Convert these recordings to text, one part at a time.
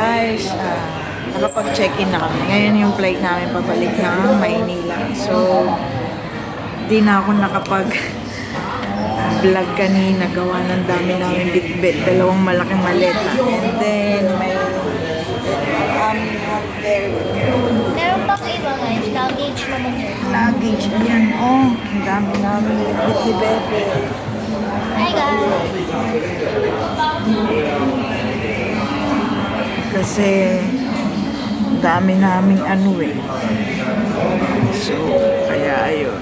guys, nakapag-check-in na kami. Ngayon yung flight namin pabalik ng Maynila. So, di na ako nakapag-vlog kanina. Gawa ng dami namin bitbit. Dalawang malaking maleta. And then, may Meron pang iba guys, luggage naman yun. luggage. Ayan, oh. Ang dami namin bitbit. Hi guys! Kasi, dami naming ano eh. So, kaya ayun.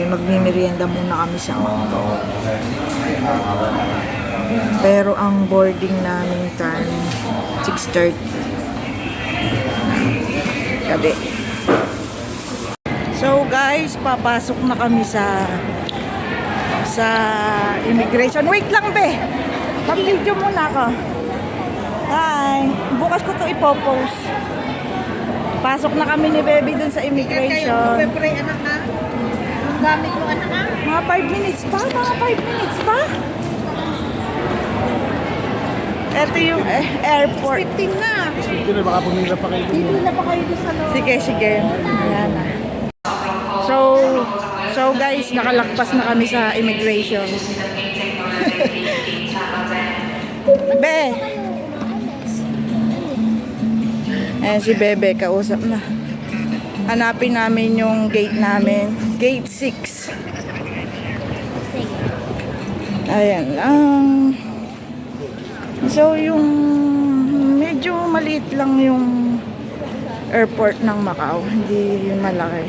Magmimerienda muna kami sa auto. Pero ang boarding namin time 6:30 gabi. So guys, papasok na kami sa immigration. Wait lang be. Pag-video muna ako. Hi. Bukas ko to ipopost. Pasok na kami ni Baby dun sa immigration. Pepre, anak na. Ang gamit mo, anak na. Mga 5 minutes pa. Mga 5 minutes pa. Ito yung airport. 15 na. Dito na, baka pumila pa kayo. Dito na pa kayo sa loob. Sige, sige. Ayan na. So guys, nakalagpas na kami sa immigration. Be! Ayan si Bebe, kausap na. Hanapin namin yung gate namin. Gate 6. Ayan lang. So yung medyo maliit lang yung airport ng Macau. Hindi yung malaki.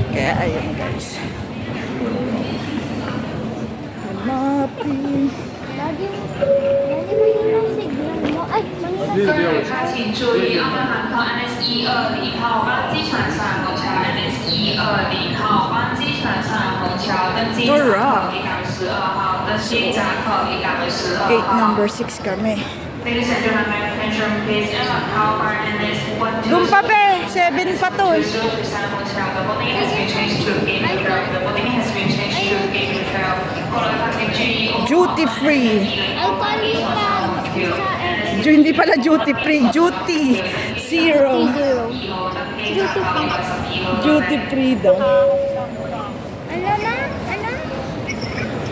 Kaya ayun guys. Hanapin. Lagi mo yung signal mo. Ay, manila. 请注意，澳门航空 NS120号帮机场上虹桥 NS120号帮机场上虹桥登机闸口一港12号登机闸口一港12号。 Gate number 6 kami. Ladies and gentlemen, attention please. Macau NS120. Doon pa be, 7 pa to. The boarding has been changed to gate control. The boarding has been changed to gate control. 过来发请注意。 Duty free. Ay, palitan. Sa Hindi pala duty free, duty zero. Duty free daw. Ano na? Ano?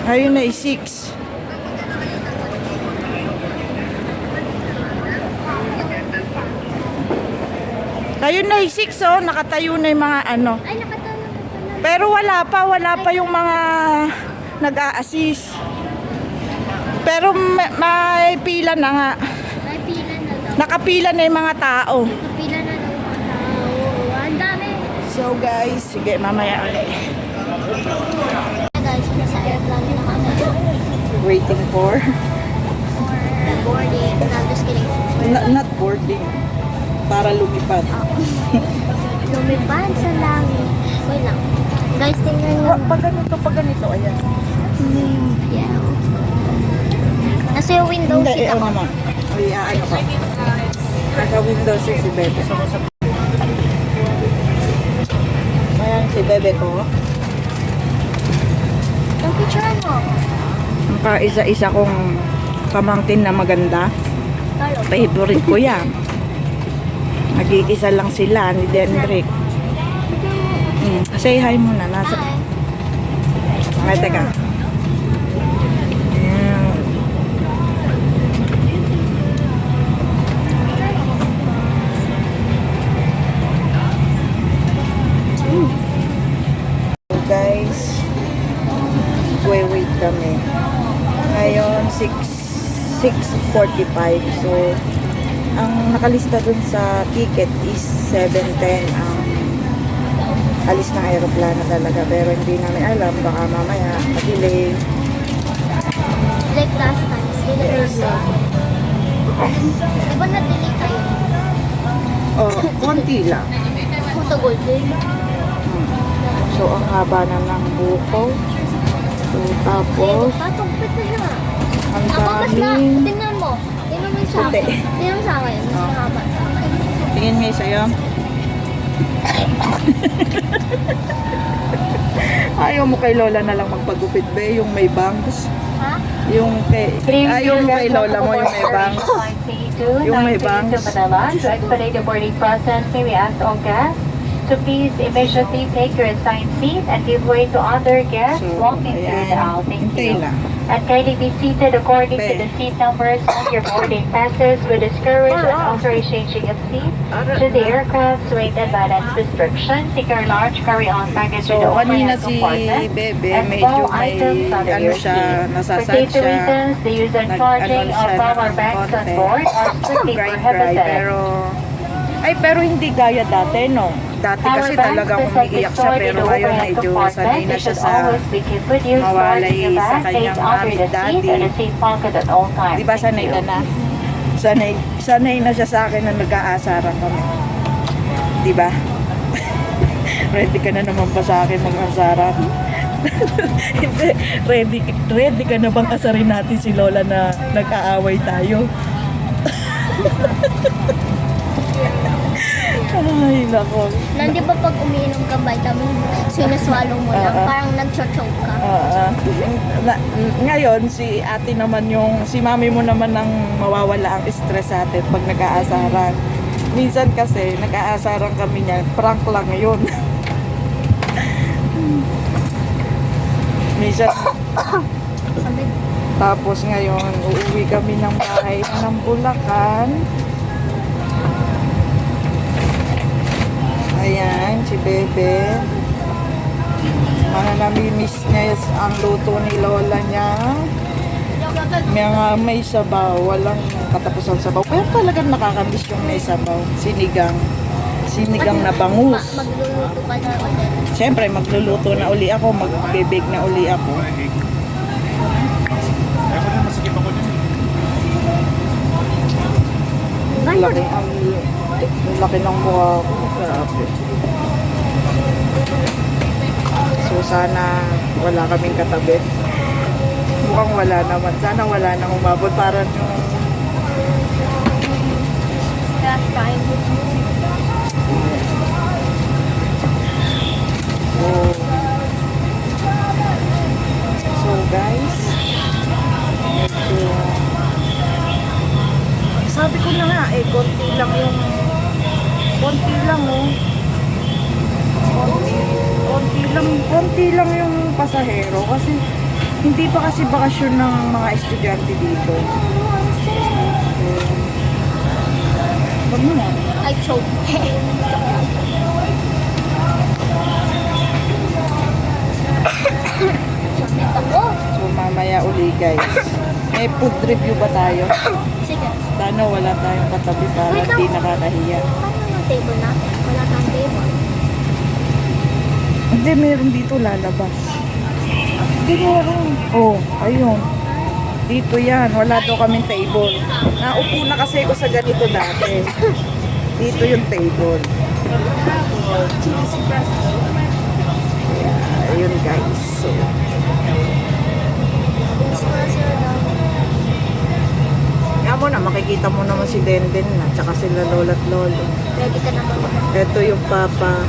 Ayun na, 6. Ayun na, 6 oh. Nakatayo na yung mga ano. Ay, nakatulog ka pala. Pero wala pa yung mga nag-a-assist. Pero may pila na nga. May pila na daw. Nakapila na yung mga tao. Pila na daw mga tao. Ang dami. So guys, sige mamaya ulit. Guys, nasa airplane na kami. Waiting for For boarding. No, I'm just kidding. not boarding. Para lumipad. Lumipad sa langit. Wait lang. Guys, tingnan nyo. Pag ganito, ayan. Yeah. Nasa yung window Hindi, seat ako. naman. Ay, ano pa. Nasa window seat si Bebe. Ayan si Bebe ko. Yung picture mo. Ang isa-isa kong pamangkin na maganda. Talo. Favorite ko yan. Nag-iisa lang sila ni Dendrick. Say hi muna. Nasa... Hi. Ay, teka. Ayan. So guys, wait kami. Ngayon, 6:45. So, ang nakalista dun sa ticket is 7:10 ang alis ng aeroplano talaga. Pero hindi namin alam, baka mamaya delay. Like last time. Diba na-delay tayo? Oh, konti lang. Photo golden. So, ang haba na ng buko. So, tapos, Patugpit na siya. ang Ako mas na, daming... tingnan mo. Tingnan mo yung sa Puti. akin. Tingnan mo sa akin. Mas mahaba sa akin. Tingin ngayon sa'yo. Ayaw mo kay Lola na lang magpagupit, be, yung may bangs. Ha? Yung kay... Cream yung kay lola mo yung may bangs. Yung may bangs. To Manila to expedite the boarding process, may we ask all guests to please immediately take your assigned seat and give way to other guests So, walking through the aisle. Thank hintay you. lang. And kindly be seated according to Be. the seat numbers on your boarding passes. We discourage unauthorized changing of seats. Should the aircraft's weight and balance restrictions, take your large carry-on baggage with the So, kanina overhead si compartment Bebe, and medyo small may, items under ano your siya, seat. For nasasad safety siya. reasons, the use and Nag- charging ano of siya power ng banks on konti. board are strictly Cry, pero hindi gaya dati, no? Dati kasi talagang umiiyak siya, pero ngayon medyo sanay na siya sa mawalay sa kanyang mami, daddy. Di ba sanay ka na? Sanay na siya sa akin na nag-aasaran kami. Di ba? Ready ka na naman ba sa akin mag-asaran? Hindi. Ready ka na bang asarin natin si Lola na nag-aaway tayo? Ay, nako. Nandi ba pag umiinom ka vitamin, sinaswallow mo lang, parang nag-choke ka. Ngayon, si ate naman si mami mo naman ang mawawala ang stress sa atin pag nag-aasaran. Minsan kasi, nag-aasaran kami niya, prank lang yun. Minsan, tapos ngayon, uuwi kami ng bahay ng Bulacan. Ayan, si Bebe. Mga namimiss niya ang luto ni Lola niya. May sabaw, walang katapusan sabaw. Pero talagang nakakamiss yung may sabaw. Sinigang na bangus. Magluluto ka na ulit. Siyempre, magluluto na uli ako, mag-bake na uli ako. Ako na, masikip ako dyan. Ang laki ng mukha ko. Grabe. So, sana wala kaming katabi. Mukhang wala naman. Sana wala nang umabot. Parang yung... Last time. So guys, medyo... Sabi ko na nga konti lang oh. Konti lang yung pasahero kasi hindi pa kasi bakasyon ng mga estudyante dito. Wag mo na. I choke. Sakit ako. So mamaya uli guys. May food review ba tayo? Sige. Sana wala tayong katabi para Wait lang. di nakakahiya. Paano yung table natin? Wala kang table. Hindi, meron dito lalabas. Hindi meron. Oh, ayun. Dito yan. Wala daw kaming table. Naupo na kasi ako sa ganito dati. Dito yung table. Yeah, ayun guys. So, Gusto ko na sila daw. kaya mo na, makikita mo naman si Denden na, tsaka sila Lola at Lolo. Ready ka na ba? Ito yung papa.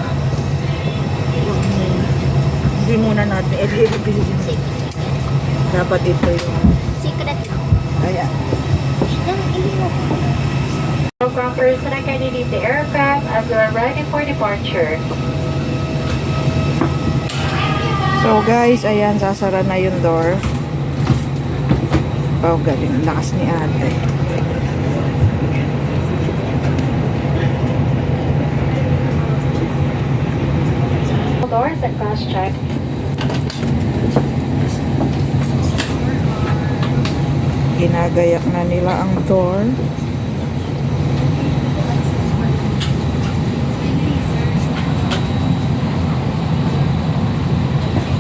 Hindi muna natin i-reveal yun. Sige. Dapat ito yung... Secret lang. Ayan. Yan, hindi mo. Aircrafters, and I can leave the aircraft as we are ready for departure. So guys, ayan, sasara na yung door. Oh, galing. Ang lakas ni ate. Doors and cross check. Ginagayak na nila ang door.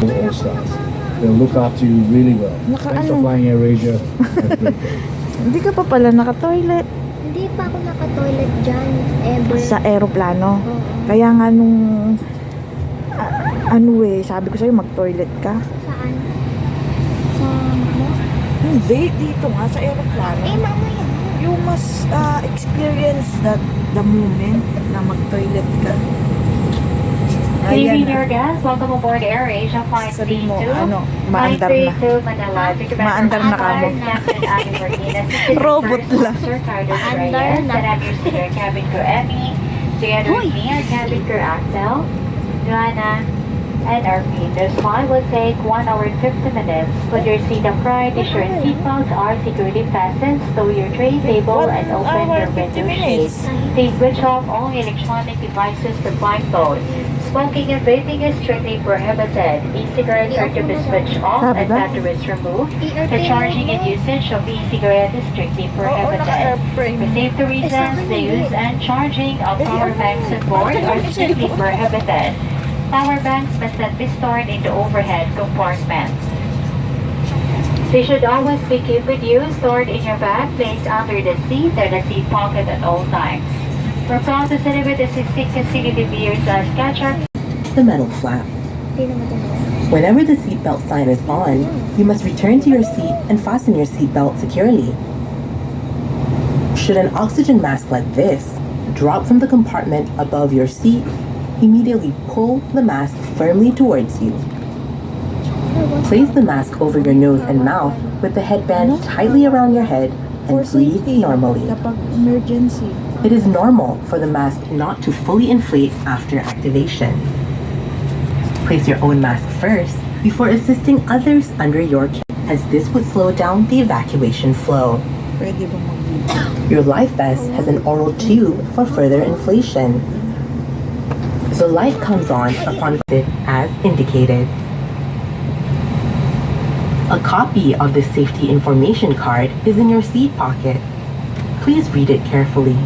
All stars. They'll look after you really well. Thanks for flying AirAsia. Have a great day. Hindi ka pa pala naka-toilet Hindi pa ako naka-toilet dyan. Ever. sa aeroplano. Oo. Kaya nga nung ano sabi ko sa'yo mag-toilet ka. Saan? Sa mo? Hindi, dito nga sa aeroplano. Mamaya. You must experience the moment na mag-toilet ka. Good evening, Ayan. dear guests. Welcome aboard AirAsia Flight Sabi mo, C2. ano, maandar na. 932 Manila. Maandar na kamo. Robot lang. Andar na. And I'm your senior cabin crew, Emmy. Together with me, our cabin crew, Axel, Joanna, and Arvin. This flight will take 1 hour and 50 minutes. Put your seat upright, ensure seatbelts are securely fastened, stow your tray table, and open your window shades. Please switch off all electronic devices to flight mode. Smoking and vaping is strictly prohibited. E-cigarettes are to be switched off and batteries removed. The charging and usage of e-cigarette is strictly prohibited. For safety reasons, the use and charging of power banks on board are strictly prohibited. Power banks must not be stored in the overhead compartment. They should always be kept with you, stored in your bag, placed under the seat or the seat pocket at all times. We're proud to celebrate the 16th consecutive years as Catch-Up. The metal flap. Whenever the seatbelt sign is on, you must return to your seat and fasten your seatbelt securely. Should an oxygen mask like this drop from the compartment above your seat, immediately pull the mask firmly towards you. Place the mask over your nose and mouth with the headband tightly around your head and breathe normally. Kapag emergency. It is normal for the mask not to fully inflate after activation. Place your own mask first before assisting others under your care, as this would slow down the evacuation flow. Pwede ba mag- Your life vest has an oral tube for further inflation. The light comes on upon it as indicated. A copy of the safety information card is in your seat pocket. Please read it carefully.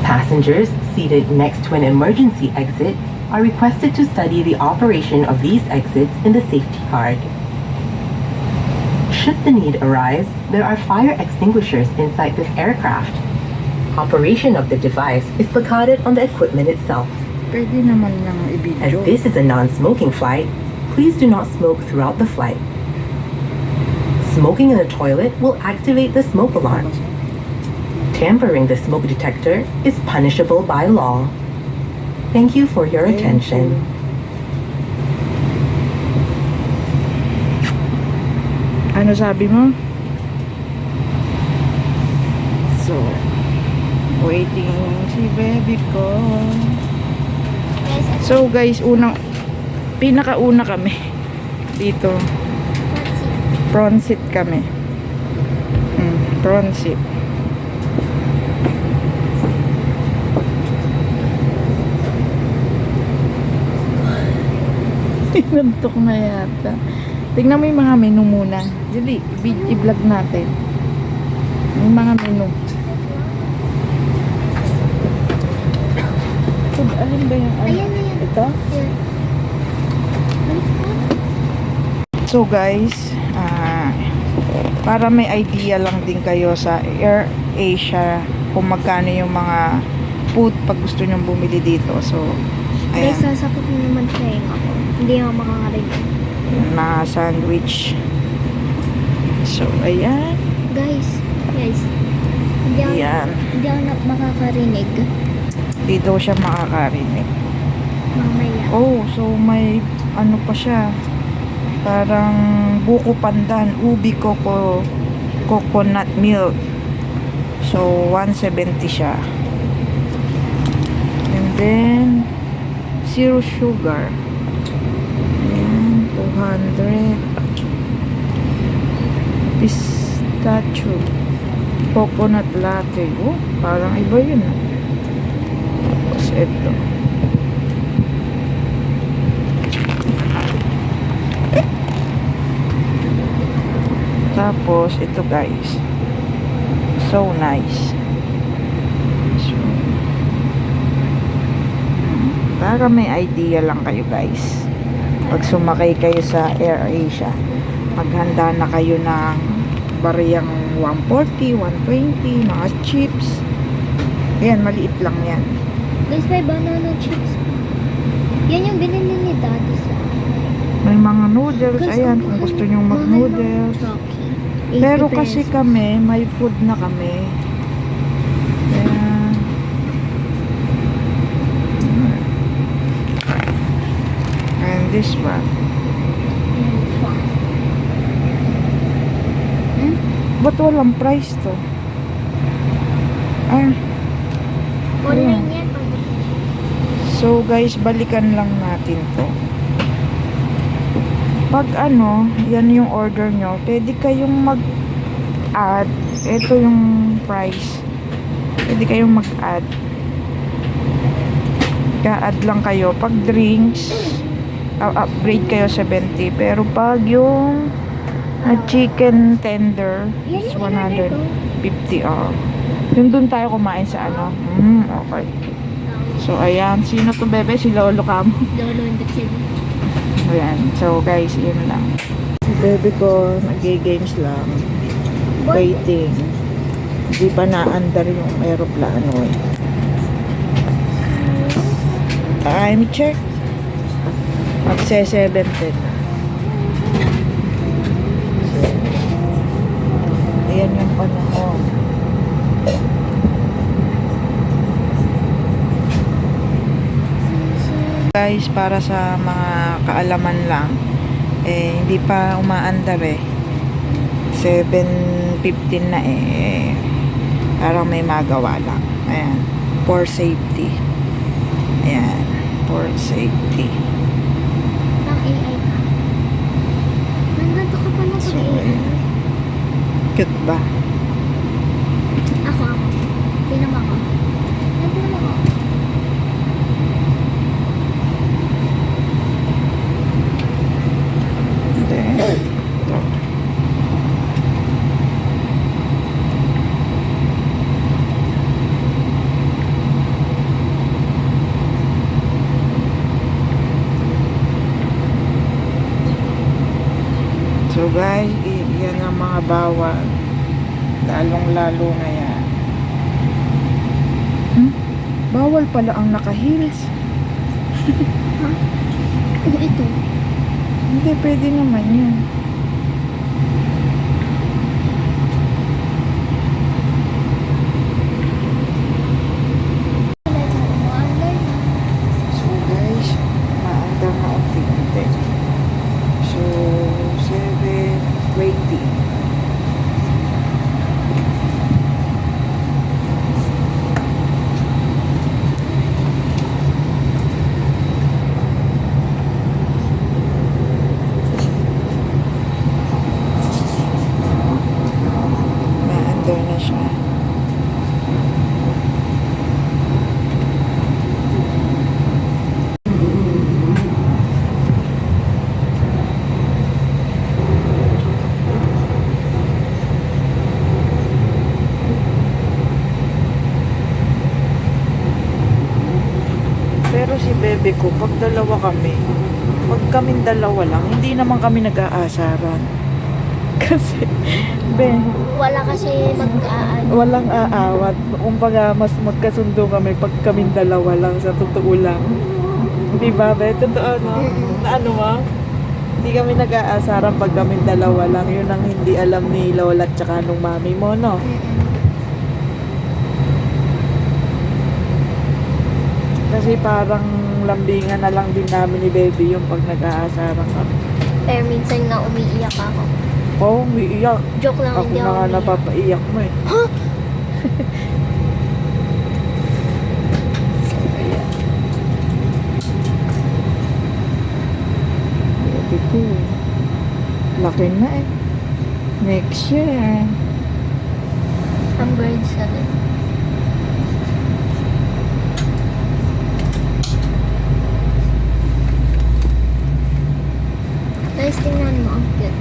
Passengers seated next to an emergency exit are requested to study the operation of these exits in the safety card. Should the need arise, there are fire extinguishers inside this aircraft. Operation of the device is placarded on the equipment itself. Pwede naman nang As i-video. this is a non-smoking flight, please do not smoke throughout the flight. Smoking in the toilet will activate the smoke alarm. Tampering the smoke detector is punishable by law. Thank you for your attention. Ano sabi mo? So, waiting si baby ko. So guys, pinakauna kami dito. Prawn seat kami. Prawn seat. Nantok na yata. Tingnan mo yung mga menu muna. Dili, i-vlog natin. Yung mga menu. So, alin ba yung Ayan, ayan. ito? Here. So guys, para may idea lang din kayo sa AirAsia kung magkano yung mga food pag gusto nyong bumili dito. So, Guys, ayan. sasakot na naman playing ako. Hindi ako makakarinig. Yung mga sandwich. So, ayan. Guys. Ayan. Hindi ako makakarinig. Hindi daw siya makakarinig. Mamaya. Oh, so may ano pa siya. Parang buko pandan, ubi coconut milk. So, 170 siya. And then, zero sugar. Ayan, 200. Pistachio. Coconut latte. Oh, parang iba yun. Tapos ito. Tapos, ito guys. So nice. So, para may idea lang kayo guys. Pag sumakay kayo sa AirAsia, maghanda na kayo ng bariyang 140, 120, mga chips. Ayan, maliit lang yan. Guys, may banana chips. Yan yung binili ni Daddy sa May mga noodles. Ayan, kung gusto nyong mag-noodles. Pero kasi kami, may food na kami. Kaya, This one. Ba't walang price to? Ah, Online yan. so guys, balikan lang natin to. Pag ano, yan yung order nyo, pwede kayong mag-add. Ito yung price. Pwede kayong mag-add. Ka-add lang kayo. Pag drinks, upgrade kayo 70. Pero pag yung chicken tender, is 150. Yung dun tayo kumain sa ano. Okay. So, ayan. Sino to, bebe? Si Lolo Camo. Lolo and the kid. Ayan. So, guys, yun lang. Si bebe ko, nag-games lang. Waiting. Hindi pa na-under yung aeroplano eh. Time check. Magse-7:10 na. Ayan yung panahon. Guys, para sa mga kaalaman lang, hindi pa umaandar eh. 7:15 na eh. Parang may magawa lang. Ayan. For safety. Ayan. For safety. Ang AI ka. Nandito ka pa na So, pag-AI. ayan. Cute ba? Ako. Pinama ko. Nandito ako. Hindi. Ito. So guys, yan ang mga bawal. Lalong-lalo na yan. Bawal pala ang naka-heels. Ito. Hindi, pwede naman yun. So guys, maandar na unti-unti. So, 7:20. Maandar na siya. Pero si bebe ko, pag dalawa kami, pag kaming dalawa lang, hindi naman kami nag-aasaran. Kasi, Wala kasi mag-aan. walang aawat. Kumbaga, mas magkasundo kami pag kaming dalawa lang, sa totoo lang. Di ba, be? Totoo, no? Na ano mo? Hindi kami nag-aasaran pag kaming dalawa lang. Yun ang hindi alam ni Lola at saka nung mami mo, no? Kasi parang lambingan na lang din namin ni baby yung pag nag-aasaran kami. Pero minsan nga umiiyak ako. Oo, umiiyak. Joke lang, Ako hindi na ako nga umiiyak. napapaiyak mo eh. Huh? Baby ko eh. Laki na eh. Next year. Ang bird 7. Guys, tingnan mo. Ang cute.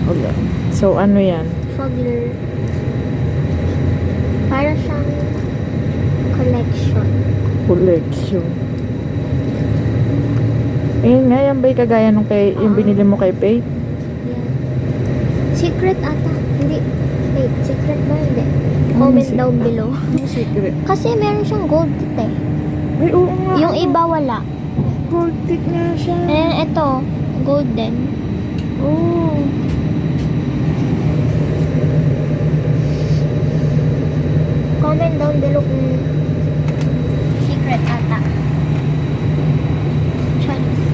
Wala. So ano yan? Fogler. Para siyang collection. Collection. Ayun nga, yan ba'y kagaya nung kay, yung binili mo kay Faith? Yan. Secret ata. Hindi. Wait, secret ba? Hindi. Comment secret? down below. Ano secret? Kasi meron siyang gold tip eh. Ay, oo nga. Yung iba wala. Gold tip nga siya. And ito, golden. Oo. Comment down below kung secret ata. Chinese.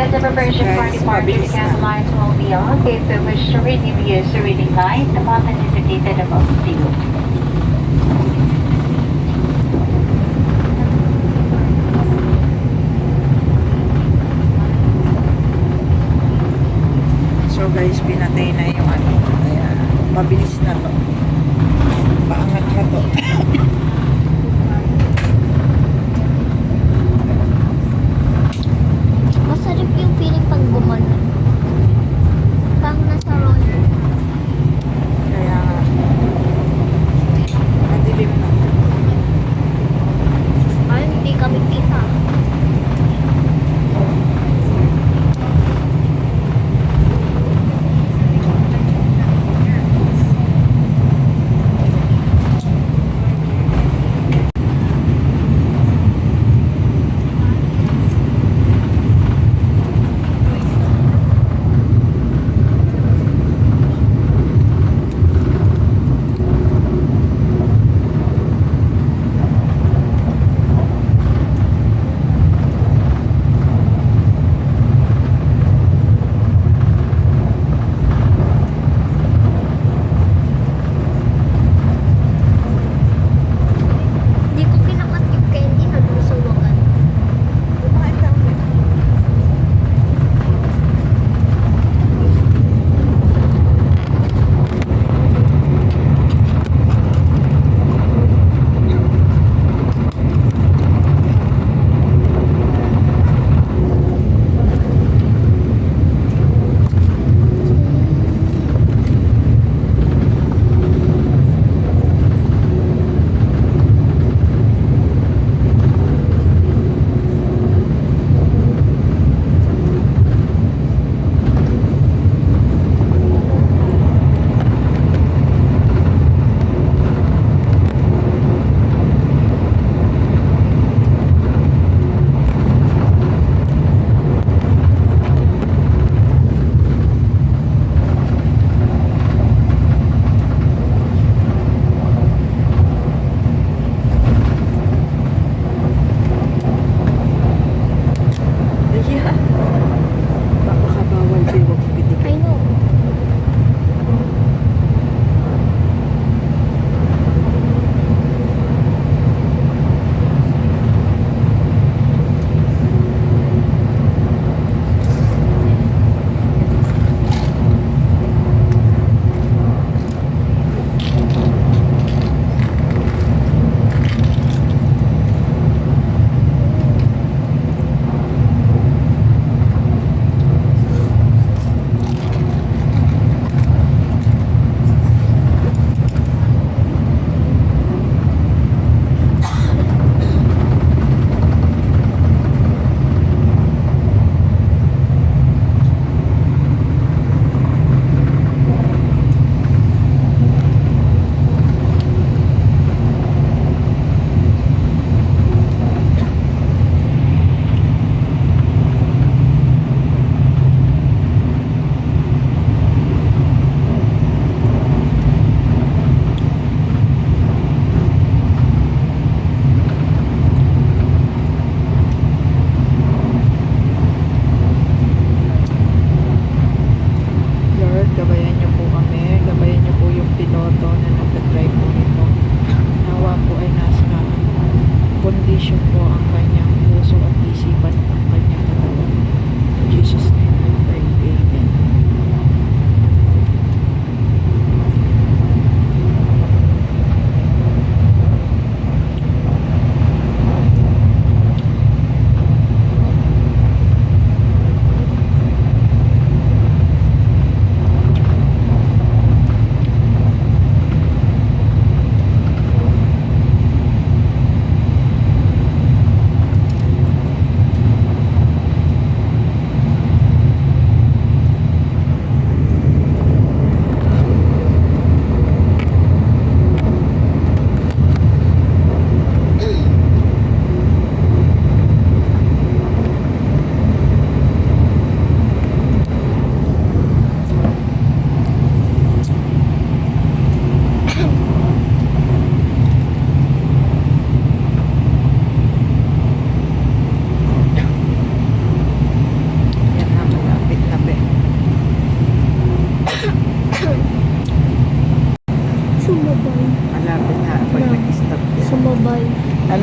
As the preparation for Guys, departure, the mabilis na. candle lights will be off. If you wish to renew, use the reading light. The button is indicated above you. So guys, pinatay na yung ano. Kaya mabilis na to. Paangat na to. Masarap yung feeling pag gumanon. Pang nasa roller. Kaya madilim na. Ay, hindi kami kita. Hindi ko kinakat yung candy na doon sa wakan. Yeah. Baka bawal kayo wag pitik. I know. Lord, gabayan niyo po kami. Gabayan niyo po yung piloto na nag-drive po nito. Nawa po ay nasa condition po ang kanyang puso at isipan at ang kanyang katawan. In Jesus' name I pray. Amen.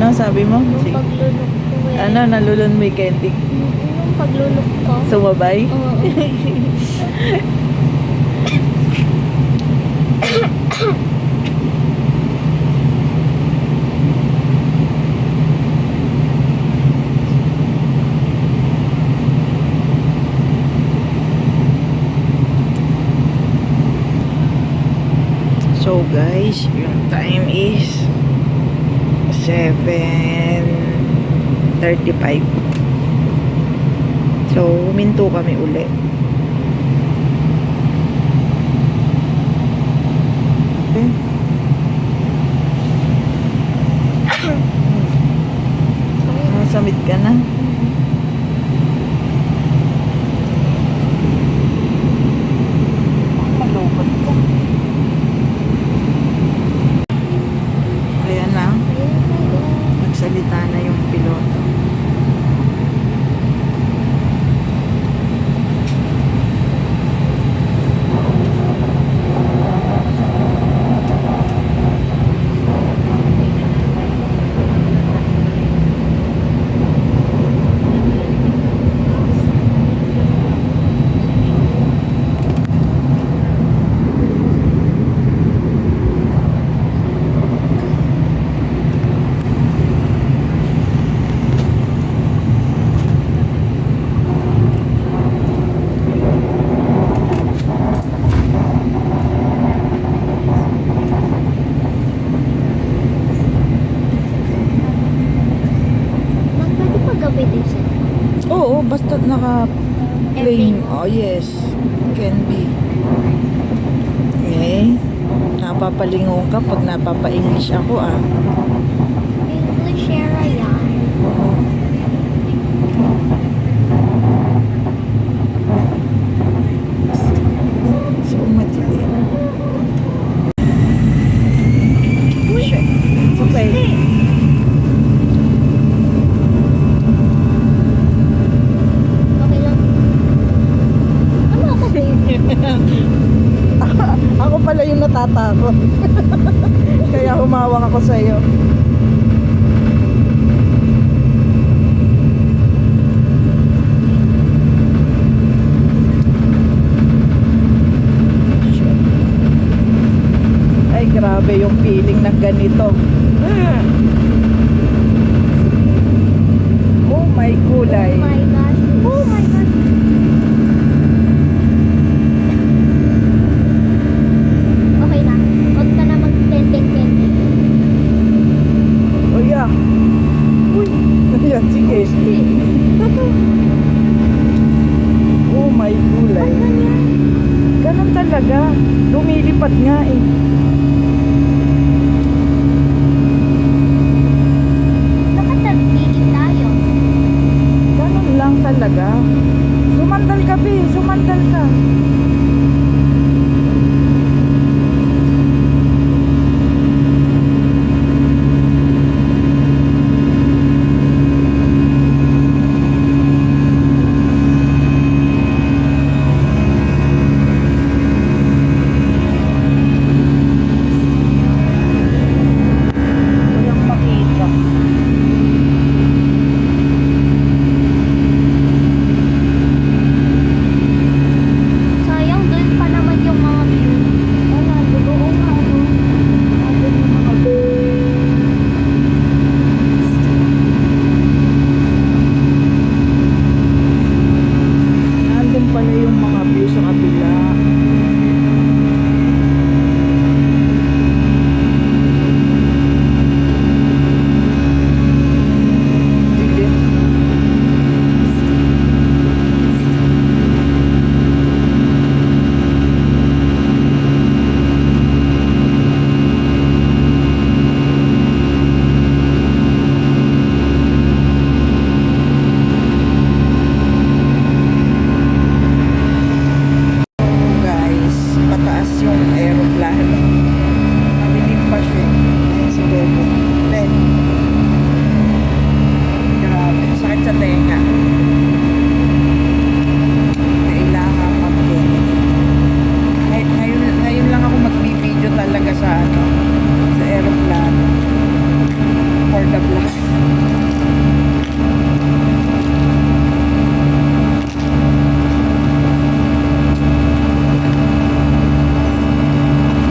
Ano sabi mo? Nung paglulok ko eh. Ano, nalulun mo yung candy? Nung paglulok ko. Sumabay? Oo. So guys, yung time is 7:35. So, huminto kami uli. Okay. Samit ka na. Malupot ka. Ayan na. Nagsalita na yung piloto. Ma'am, pwede pa gamitin siya. Oo, basta naka-plain. Oh, yes. Can be. Okay. Napapalingon ka pag napapa-English ako, ah. English era yan. So, matindi. Shit. It's okay. Okay lang. Ano ako, babe? Ako pala yung natatakot. Kaya humawak ako sa'yo. Ay, grabe yung feeling ng ganito. Oh my kulay. Oh my gosh. Oh my gosh. Okay na. Huwag ka na mag-tending-tending. Oh yeah. Uy. Ayan, sige. Oh my kulay. Ganun talaga. Lumilipat nga eh. Nakatagpigil tayo. Ganun lang talaga. Sumandal ka, Bi. Sumandal ka. Walang makita.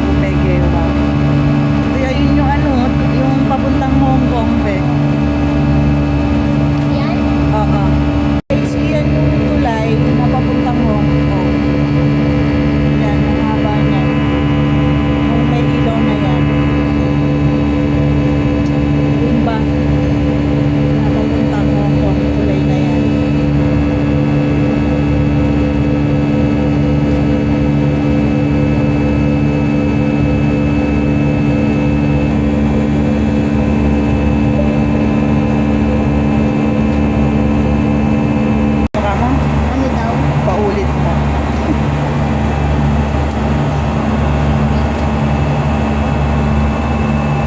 Bumegewa. Kaya yun yung ano, yung papuntang Hong Kong, be. Yan. Oo. Guys, yan yung tulay na papuntang Hong Kong. Yan, ang haba niya. Kung may ilaw na yan. Yung bus na papuntang Hong Kong, tulay na yan. Baka mo, Ano daw? paulit mo.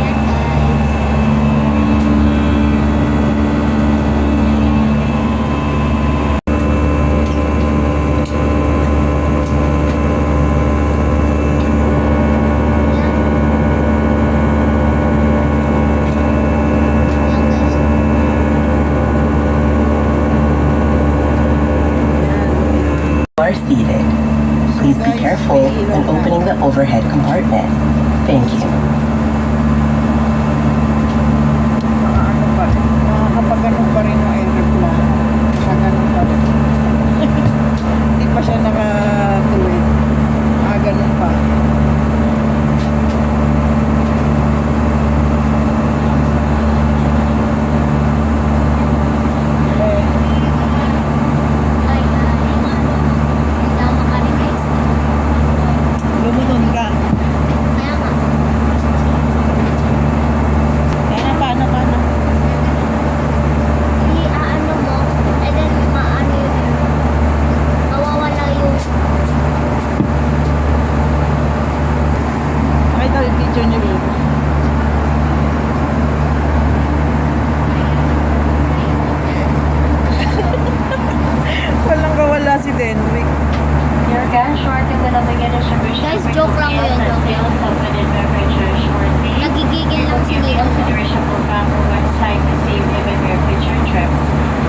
Yan guys. Yan guys. You are seated. Please be careful when opening the overhead compartment. Thank you. Ano pa rin, nakakapag-ganun pa rin yung aeroplane. Siya ganun pa rin. Hindi pa siya nakatuloy. Ganun pa. Eh, Ay, hindi ako makaling guys. lumunod ka. Kaya nga. Paano? I-ano mo, and then maano yun, mawawala yung Nakita yung picture niyo dito. Walang kawala si Denrick. Your cash shortly will begin distribution. Guys, joke lang mo yun, joke. Sales of food and beverages shortly. nagigigil lang si Give Nino. consideration for travel website to save even your future trips.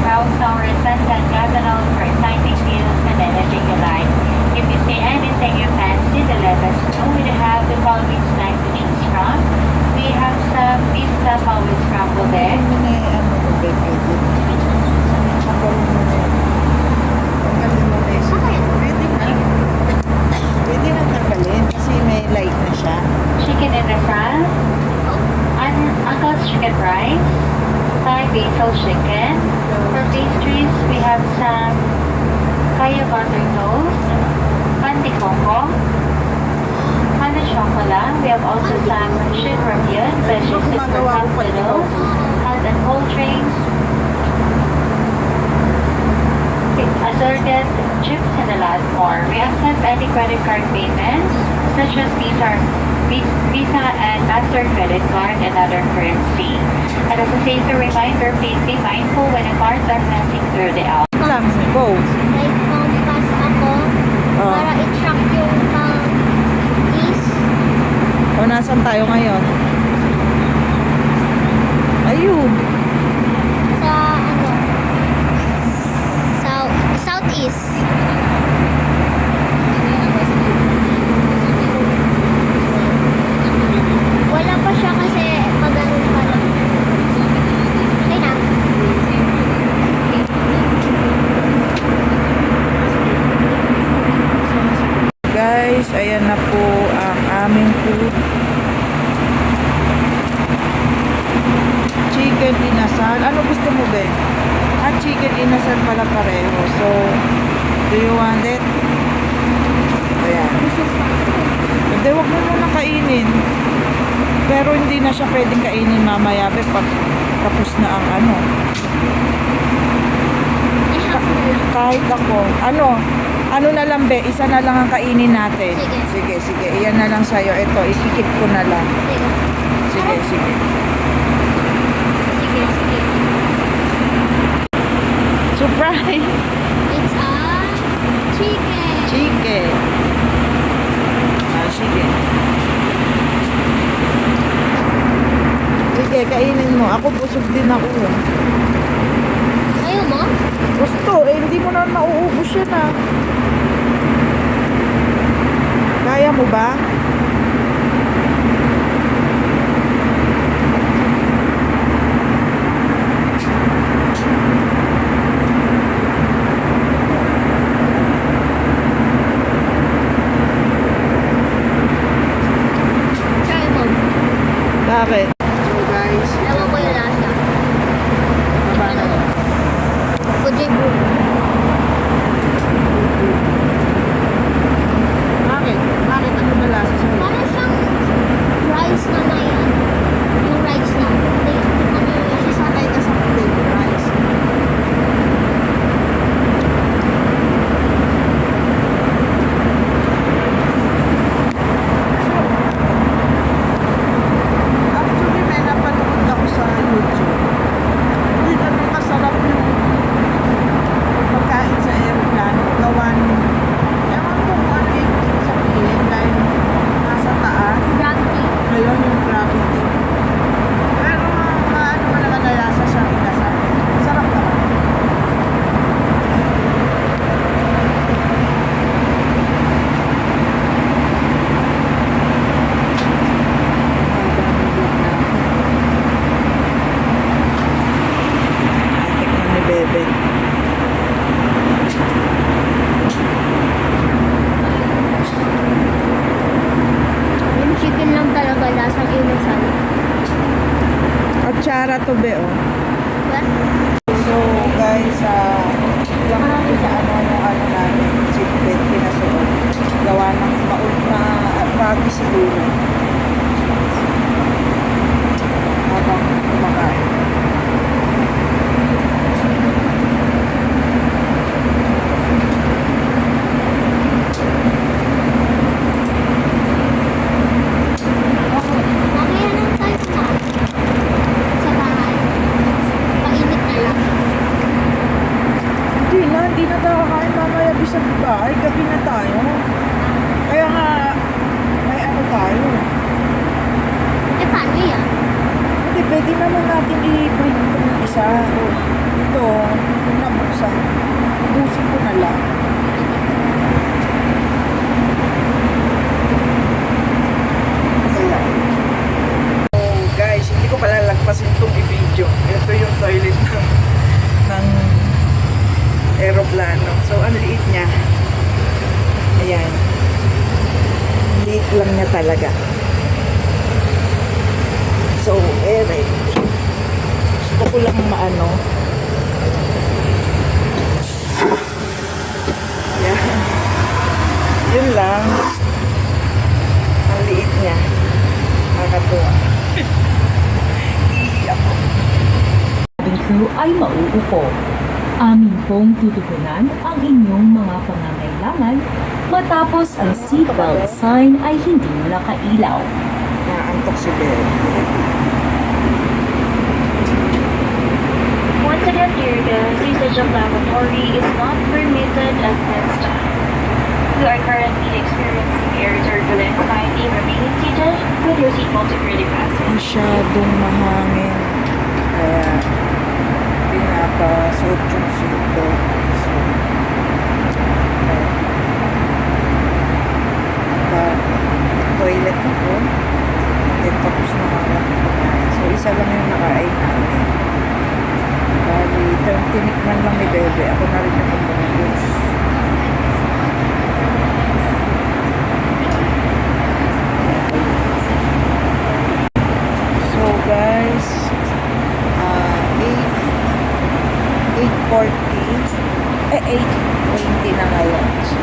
Browse our recent and catalog for exciting deals and anything you like. If you see anything you fancy, then let us know. We have the following snacks to choose from. We have some beef tapao with scrambled egg. Ano na ano mo, babe, edit. Tanggalin mo na yan. Tanggalin mo na yun. Bakit? Pwede na. Pwede na tanggalin kasi may light na siya. Chicken in the front. Uncle's chicken rice. Thai basil chicken. For pastries, we have some kaya butter toast, panty coco, hana chocolate. We have also some sugar ramyun, veggies for cup noodles, hot and cold drinks, assorted chips, and a lot more. We accept any credit card payments, such as Visa and Master credit card and other currency. And as a safety reminder, please be mindful when the cards are passing through the aisle. Lang, go. Like, pass ako Oh. para i-track yung east. O, nasan tayo ngayon? Ayun. Sa ano? Southeast. Wala pa siya kasi pag-ganun pa lang. Okay na. Guys, ayan na po ang aming food. Chicken inasal. Ano gusto mo, be? Chicken inasal pala pareho. So, do you want it? Ayan. Hindi, wag mo muna kainin. Pero hindi na siya pwedeng kainin mamaya, be. Tapos na ang ano. Kahit ako. Ano na lang, be? Isa na lang ang kainin natin. Sige. Sige. Iyan na lang sa'yo. Ito, isikip ko na lang. Sige. Sige. Surprise! It's a chicken. Chicken. Sige. Sige, kainin mo. Ako Busog din ako. Ayaw mo? Gusto, hindi mo na mauubos yan ah. Kaya mo ba? Try mo. Bakit? So guys, Ewan ko yung lasa. baba na. Fuji Brew. Bakit? Bakit? Ano ba lasa sa'yo? Parang siyang rice na na yan. Yung rice na. Ano yun? Kasi sanay ka sa potato rice. Actually, may napanood ako sa YouTube. Hindi ganun kasarap yung pagkain sa aeroplano. Gawan, ewan ko kung ano yung gusto sabihin dahil nasa taas. Gravity. Ngayon yung gravity. Pero ano mo naman na lasa siya inasal. Sarap naman. Tikman ni Bebe. Yung chicken lang talaga lasang inasal. At tsara to be oh. Diba? So guys, lang kami sa yung ano namin, seatbelt pinasuot. Gawa ng maul na bagay siguro. Habang kumakain. Mamaya lang tayo na. Sa bahay. Painit na lang. Hindi na tayo kakain mamaya bisag bahay. Gabi na tayo. Kaya nga, may ano tayo. Eh, paano yan? Hindi, pwede naman natin i-bring itong isa. O, ito, kung nabuksan, ubusin ko na lang. Kaya. So, guys, hindi ko pala lagpasin itong i-video. Ito yung toilet ng aeroplano. So, ang liit niya. Ayan. Liit lang niya talaga. So, gusto ko lang maano. Yan. Yun lang. Ang liit niya. Nakakatuwa. Iiyak ko. Cabin crew ay mauupo. Amin pong tutugunan ang inyong mga pangangailangan matapos ang seatbelt sign ay hindi nakailaw. Naantok si Belle. Once again, dear guests, usage of lavatory is not permitted at this time. You are currently experiencing air turbulence. Kindly remain seated with your seatbelt security fastened. Masyadong mahangin. Kaya, pinapasuot yung seatbelt. So, toilet ako. Then, tapos na ako. So, isa lang yung nakain namin. Bali, tinikman lang ni Bebe. Ako na rin yung bumubos. So, guys, 8:20 na ngayon. So,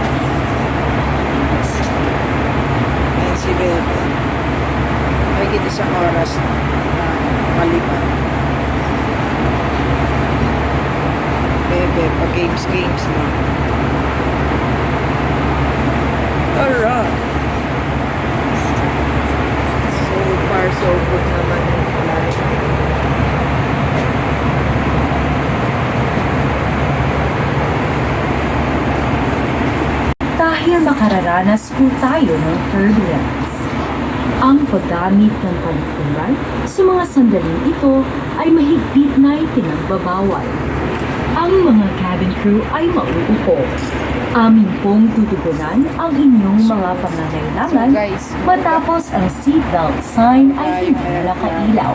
ayan si Bebe. May isang oras na maliban. Bebe, games na. Tara! So far, so good naman yung flight. Dahil makararanas po tayo ng turbulence. Ang paggamit ng palikuran sa mga sandaling ito ay mahigpit na ipinagbabawal. Ang mga cabin crew ay mauupo. Amin pong tutugunan ang inyong mga pangangailangan So, guys, matapos ang seatbelt sign ay hindi nakailaw.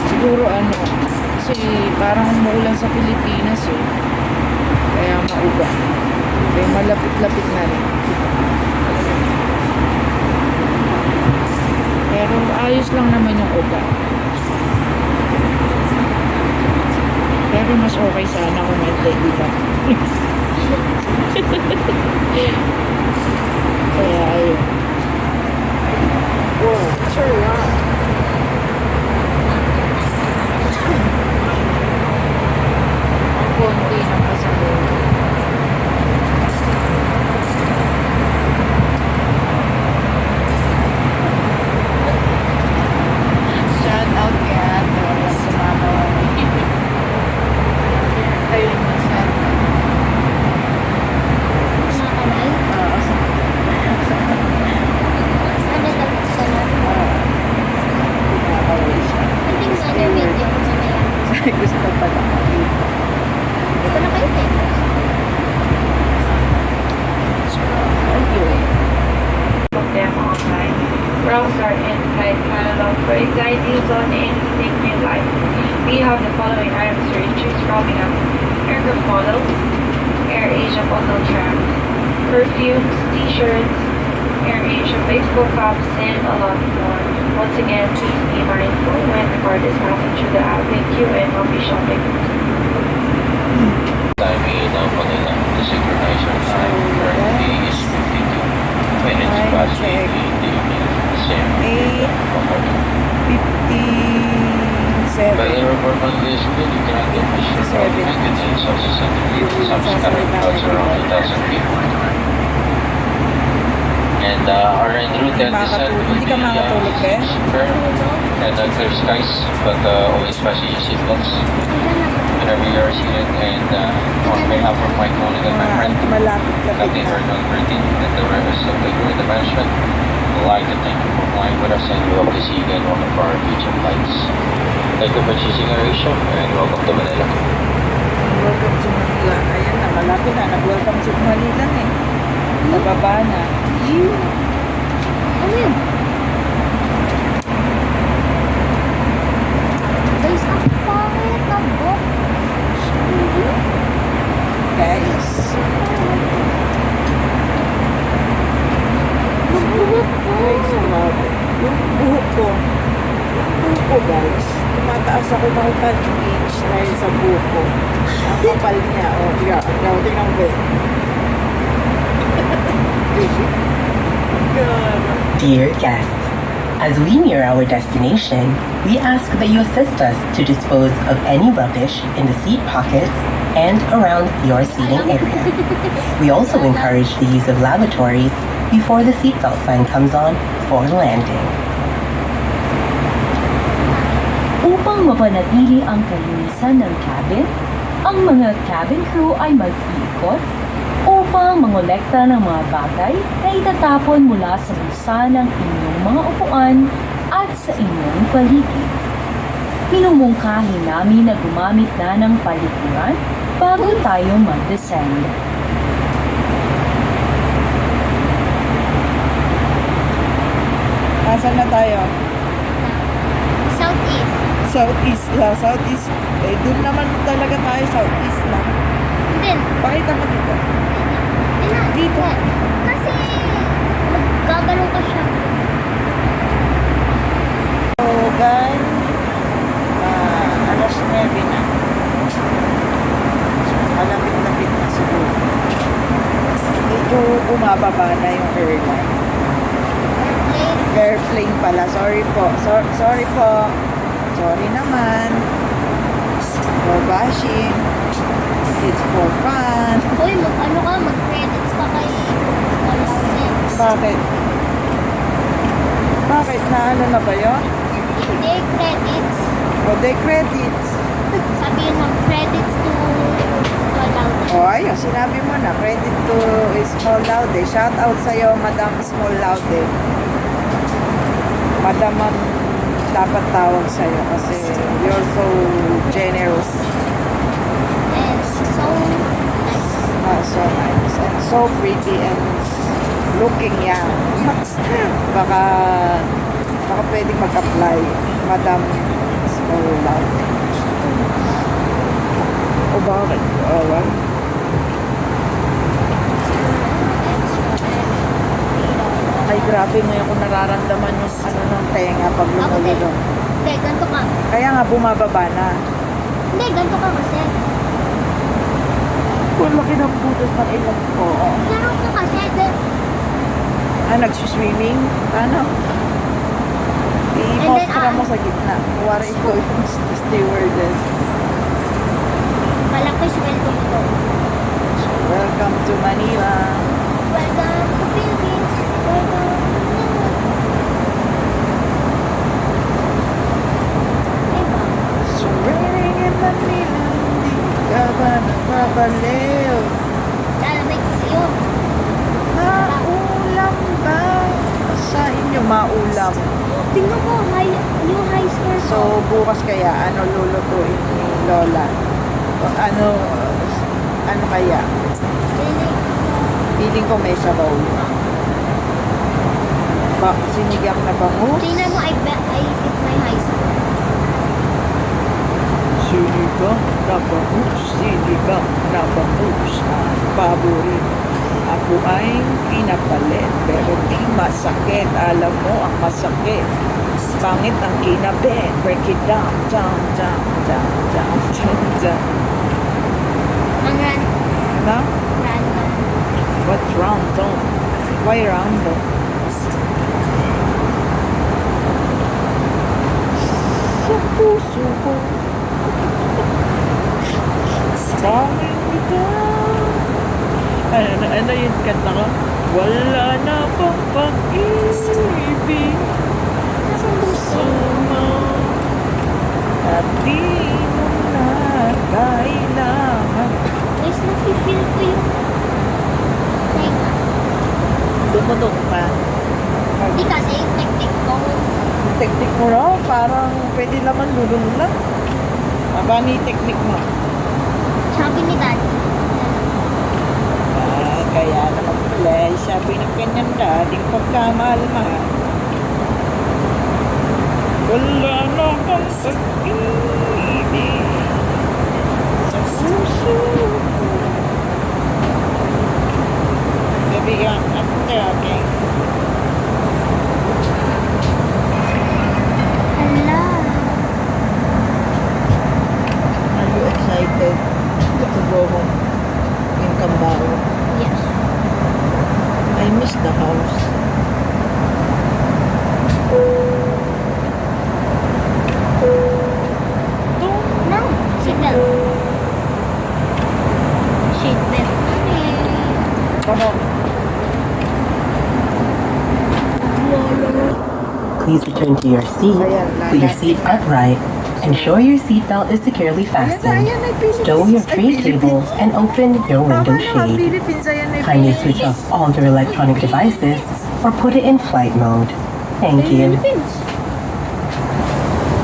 siguro ano, kasi parang umuulan sa Pilipinas eh. Kaya mauga. Kaya malapit-lapit na rin. Pero ayos lang naman yung uga. Pero mas okay sana kung hindi, di ba? Kaya ayun. Wow, sure lang. Ang konti ng pasahero. Shout out kay Ate, wala sumama. Ayun, shout out. Mga kanal. Oo. Sana tapos ka na. Nakakawin siya. Hindi nga na video ko mamaya. Gusto pa na makita. Hindi ko na kayo tayo. Ayun. of them online. Browse our in-flight catalog for anxiety on anything you like. We have the following items to choose from. We have aircraft models, AirAsia bottle track, perfumes, t-shirts, AirAsia baseball caps, and a lot more. Once again, please be mindful when the card is passing through the app. Thank you and happy shopping. Time in Manila to synchronize our time. Currently is 52 minutes past 8 in the evening. Same. 57. By the report on this bill, you cannot get the ship from the maintenance of the center. Some scattering clouds around 2,000 feet. And our en route at this end will Hindi be ka makatulog, Ben? super and clear skies, but always fasten your seatbelts whenever you are seated. And on behalf of my colleague and my friend, Malapit-lapit Captain na. Vernon Bertin, and the rest of the crew and the management, would like to thank you for flying with us, and we hope to see you again on one of our future flights. Thank you for choosing AirAsia, and welcome to Manila. Welcome to Manila. Ayan na, malapit na. Nag-welcome to Manila na eh. Pababa na. Ano yun? Guys, ang pangit ng book. Guys. Guys, grabe. Yung buhok ko. Guys. Tumataas ako ng 5 inch dahil sa buhok ko. Ang kapal niya. O, tingnan mo ba? Dear guests, as we near our destination, we ask that you assist us to dispose of any rubbish in the seat pockets and around your seating area. We also encourage the use of lavatories before the seatbelt sign comes on for landing. Upang mapanatili ang kalinisan ng cabin, ang mga cabin crew ay mag-iikot upang mangolekta ng mga bagay na itatapon mula sa bulsa ng inyong mga upuan at sa inyong paligid. Minumungkahi namin na gumamit na ng palikuran bago tayo mag-descend. Nasaan na tayo? Southeast. Southeast. Southeast. Eh, doon naman talaga tayo. Southeast lang. Then, Pakita mo dito. dito. Kasi, gagalaw ka siya. So, guys, alas 9 na. So, malapit-lapit na siguro. Medyo bumababa na yung airline. Airplane pala. Sorry po. Sorry po. Sorry naman. No bashing. It's for fun. Uy, mag-credits ka kay Online. Bakit? Bakit? Naano na ba yun? Hindi, credits. O, de credits. Sabihin mo, credits to Online. O, ayun. Sinabi mo na. Credit to Small Laude. Shout out sa'yo, Madam Small Laude. Madam dapat tawag sa'yo kasi you're so generous. And so nice. So nice and so pretty and looking young. baka pwedeng mag-apply, Madam Smola. O bakit? Awan? Ay, grabe ngayon kung nararamdaman yung ano ng tenga pag Ako din. lumululong. Hindi, ganito ka. Kaya nga bumababa na. Hindi, ganito ka kasi. Kung laki ng butas ng ilong ko. Ganun ka kasi. Nagsuswimming? Paano? I-mostra mo sa gitna. Kuwari ikaw yung stewardess. Malaki sweldo mo to. So, welcome to Manila. Welcome to Philippines. Welcome to Manila. Diba? So, raining in Manila, hindi ka ba napabaliw? Lalamig kasi yun. Maulam ba? Sa inyo, maulam. Tingnan mo, new high score ko. So, bukas kaya, ano lulutuin ni Lola? O, ano kaya? Feeling ko may sabaw. Sinigang na bangus? Tingnan mo, I hit my high score. Sinigang na bangus, sinigang na bangus. Paborito. Ako ay pinapalit, pero di masakit. Alam mo, ang masakit. Pangit ang kinabit. Break it down, down, down, down, down, down, down. Ang Ano? random. What random? Why random? Sa puso ko. Pangit ito. Ano yung kanta ko? Wala na pang pag-ibig sa puso mo at di mo na kailangan. Guys, nafe-feel ko yung tenga. Dumudok ka. Hindi kasi yung technique ko. Yung technique mo raw, parang pwede naman lulong lang. Aba ni technique mo. Sabi ni Daddy. Kaya naman pala, sabi ng kanyang dating pagkamahal-mahal. Wala na kang pag-ibig sa puso ko. Baby, I'm talking. Hala. Are you excited to go home in Cambao? Yes. I miss the house. No, seatbelt. Seatbelt. Come on. Please return to your seat, put your seat upright, ensure your seatbelt is securely fastened, stow your tray table, and open your window shade. Kindly switch off all your electronic devices or put it in flight mode. Thank you.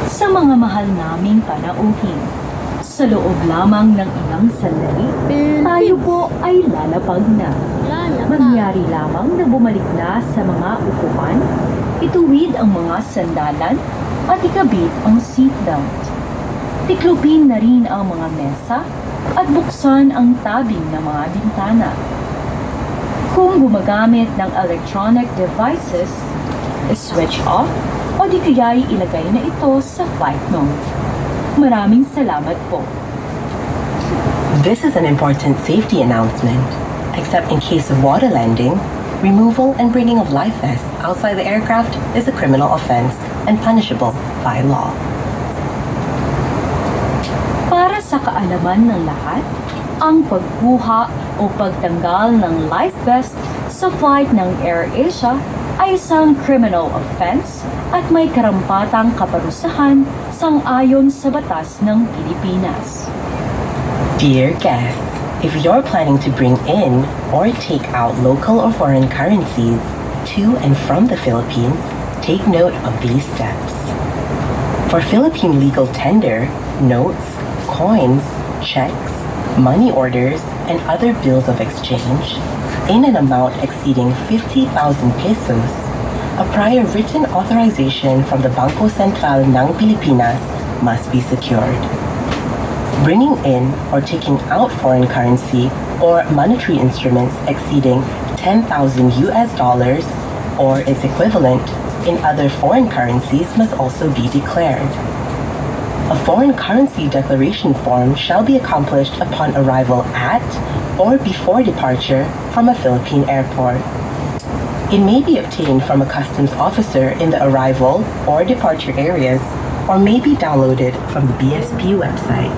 Sa mga mahal naming panauhin, sa loob lamang ng ilang sandali, tayo po ay lalapag na. Mangyari lamang na bumalik na sa mga upuan, ituwid ang mga sandalan, at ikabit ang seatbelt. Tiklopin na rin ang mga mesa at buksan ang tabing ng mga bintana. Kung gumagamit ng electronic devices, switch off o di kaya'y ilagay na ito sa flight mode. Maraming salamat po. This is an important safety announcement. Except in case of water landing, removal and bringing of life vests outside the aircraft is a criminal offense and punishable by law. Para sa kaalaman ng lahat, ang pagkuha o pagtanggal ng life vest sa flight ng AirAsia ay isang criminal offense at may karampatang kaparusahan sang-ayon sa batas ng Pilipinas. Dear guests, if you're planning to bring in or take out local or foreign currencies to and from the Philippines, take note of these steps. For Philippine legal tender, notes, coins, checks, money orders, and other bills of exchange, in an amount exceeding 50,000 pesos, a prior written authorization from the Bangko Sentral ng Pilipinas must be secured. Bringing in or taking out foreign currency or monetary instruments exceeding 10,000 US dollars or its equivalent in other foreign currencies must also be declared. A foreign currency declaration form shall be accomplished upon arrival at or before departure from a Philippine airport. It may be obtained from a customs officer in the arrival or departure areas or may be downloaded from the BSP website.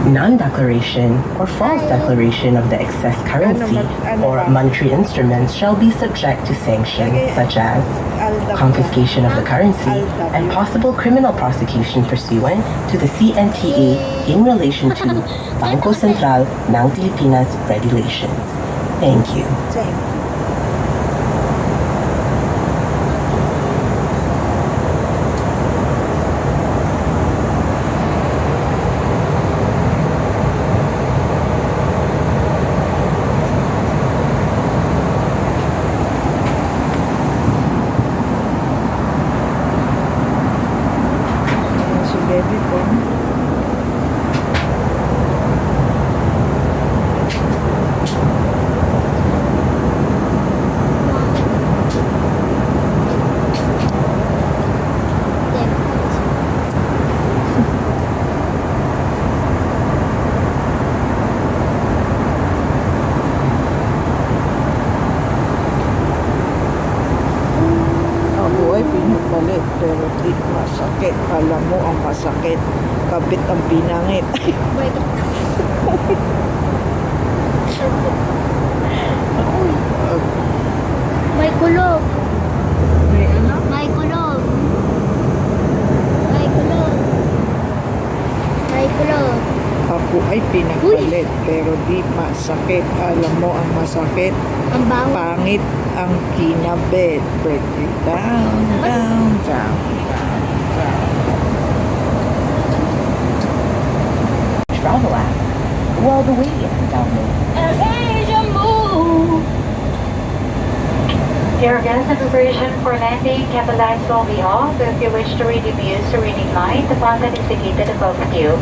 Non-declaration or false declaration of the excess currency or monetary instruments shall be subject to sanctions such as confiscation of the currency and possible criminal prosecution pursuant to the CNTA in relation to Bangko Sentral ng Pilipinas regulations. Thank you. Si baby ko. Ako ay pinagpalit pero di masakit. Alam mo ang masakit. Kabit ang pinangit. May kulog. May ano? May kulog. May kulog. May kulog. Ako ay pinagpalit pero di masakit. Alam mo ang masakit. Ang baho. Pangit ang kinabit. Break it down, down, down, down, down. Travel app. Well, the way you can download. Dear guests, the preparation for landing cabin lights will be off. If you wish to redeem use the reading light, the button is indicated above you.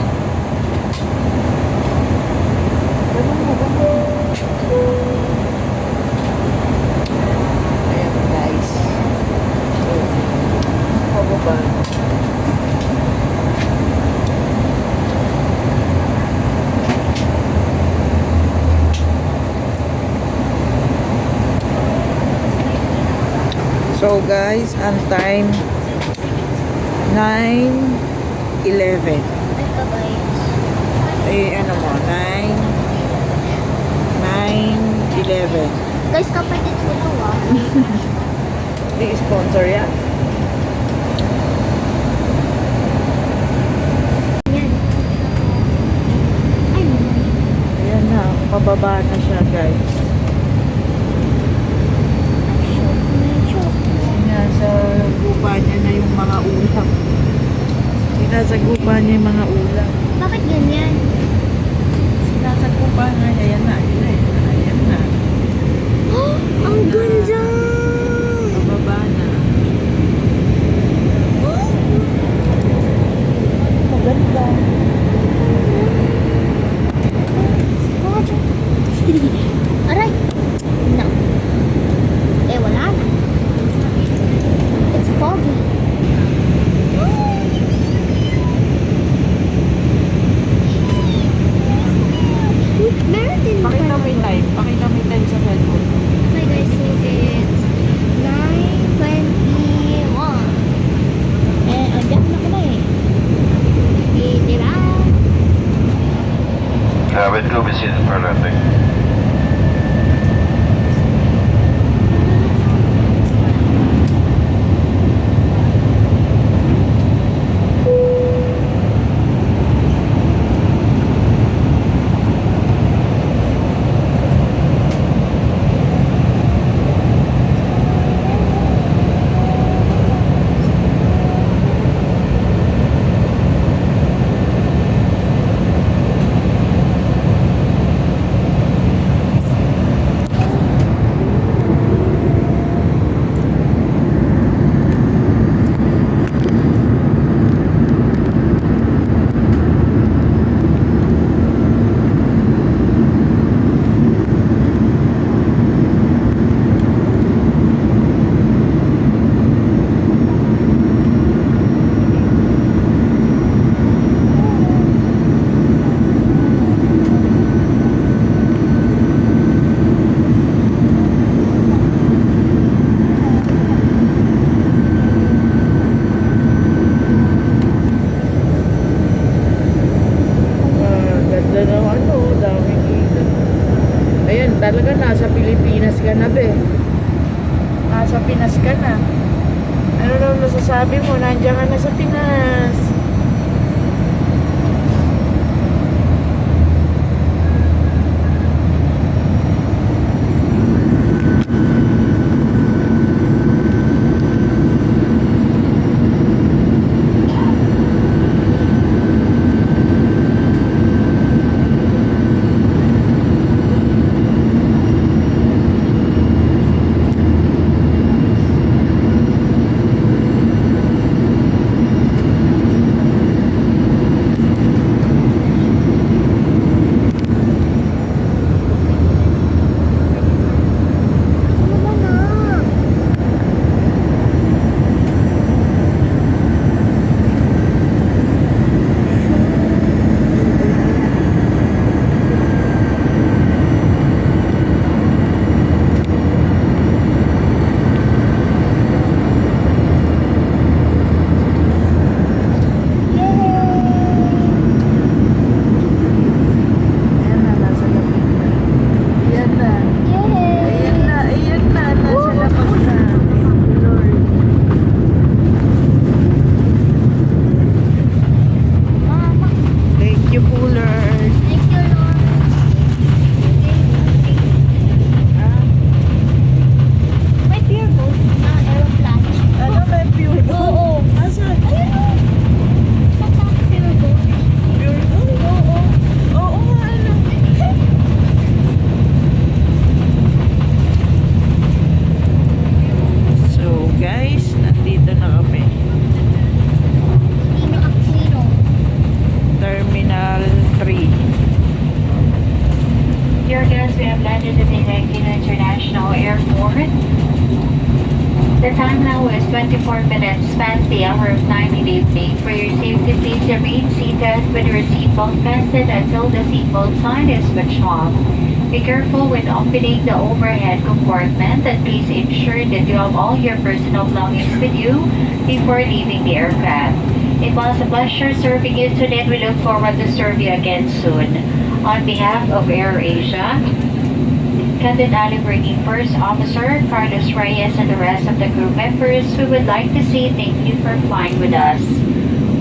Ayan guys. Pababa. So guys, ang time 9:11. Eh ano mo, 9:11. Guys, kapatid ko to ah. Di sponsor yan. Yan. Ay, Ayan na, pababa na siya guys. Nasa gupa niya na yung mga ulam. Nasa gupa niya yung mga ulam. bakit ganyan? Nasa gupa nga niya, yan na. Ayan na. Ang ganda! Pababa na. Maganda. Aray! No. Eh, wala na. It's foggy. Meron din Pakita mo yung time. Pakita mo yung time sa cellphone. Okay guys, so it's 9:21. Eh, andyan na ko na eh. Eh, diba? It will be seated for landing. talaga nasa Pilipinas ka na, be. Nasa Pinas ka na. Ano naman masasabi mo? Nandiyan ka na sa Pinas. Ano ba na? Ayan na, nasa labas na. Ayan na. Ayan na, ayan na. Nasa labas na. Lord. Mama, Thank you po, Lord. thank you, Lord. May pure gold na aeroplane. Ano ba yung pure gold? Oo. Asan? Ayun o. Sa top, pure gold. Pure gold? Oo. Oo nga, ano. So, guys, nandito na kami. Nino Aquino. Terminal 3. Dear guests, we have landed at Aquino International Airport. The time now is 24 minutes past the hour of 9 in the evening. For your safety, please remain seated with your seatbelt fastened until the seatbelt sign is switched off. Be careful when opening the overhead compartment and please ensure that you have all your personal belongings with you before leaving the aircraft. It was a pleasure serving you today and we look forward to serve you again soon. On behalf of AirAsia, Captain Ali Bringing First Officer Carlos Reyes and the rest of the crew members, we would like to say thank you for flying with us.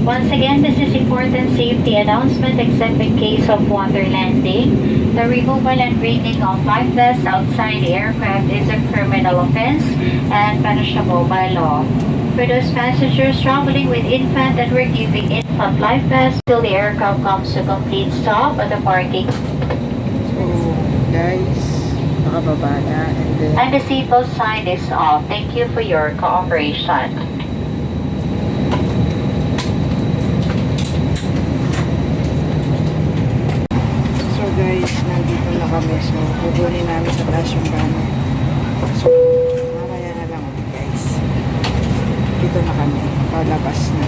Once again, this is important safety announcement except in case of water landing. The removal and bringing of life vests outside the aircraft is a criminal offense and punishable by law. For those passengers traveling with infant and we're giving infant life vests till the aircraft comes to complete stop at the parking So, guys, nakababa na. And then, and the seatbelt sign is off. Thank you for your cooperation. so guys, nandito na kami. So, kukunin namin sa taas yung banner. So, mamaya na lang, guys. Dito na kami. Palabas na.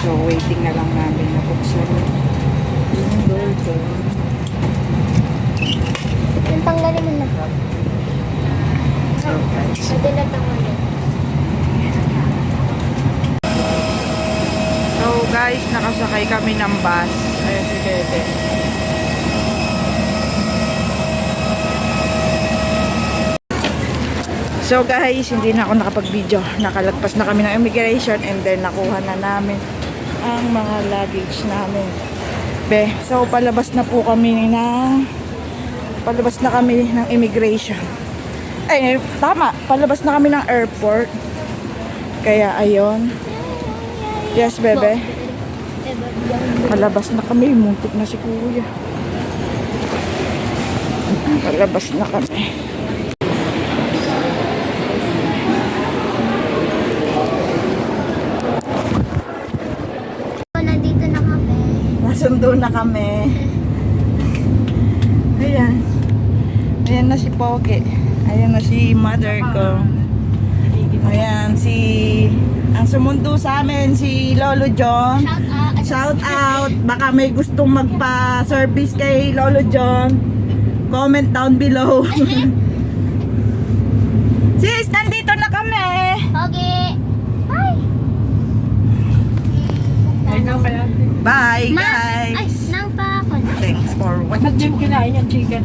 So, waiting na lang namin na buksan yung door ko. Yung tanggalin mo na. So, guys. Pwede na tanggalin. So, guys, nakasakay kami ng bus. Ayun si Bebe. So guys, hindi na ako nakapag-video. Nakalagpas na kami ng immigration and then nakuha na namin ang mga luggage namin. So palabas na kami ng immigration. Tama, palabas na kami ng airport. Kaya ayun. Yes, Bebe. Palabas na kami, muntik na si Kuya. Palabas na kami. Nandito na kami. Nasundo na kami. Ayan. Ayan na si Pogi. Ayan na si mother ko. Ayan, ang sumundo sa amin, si Lolo John. Shout out. Baka may gustong magpa-service kay Lolo John. Comment down below. Sis, nandito na kami. Okay. Bye. Bye, guys. Ay, nang pa ako. Thanks for watching. Nag-gym kinain yung chicken.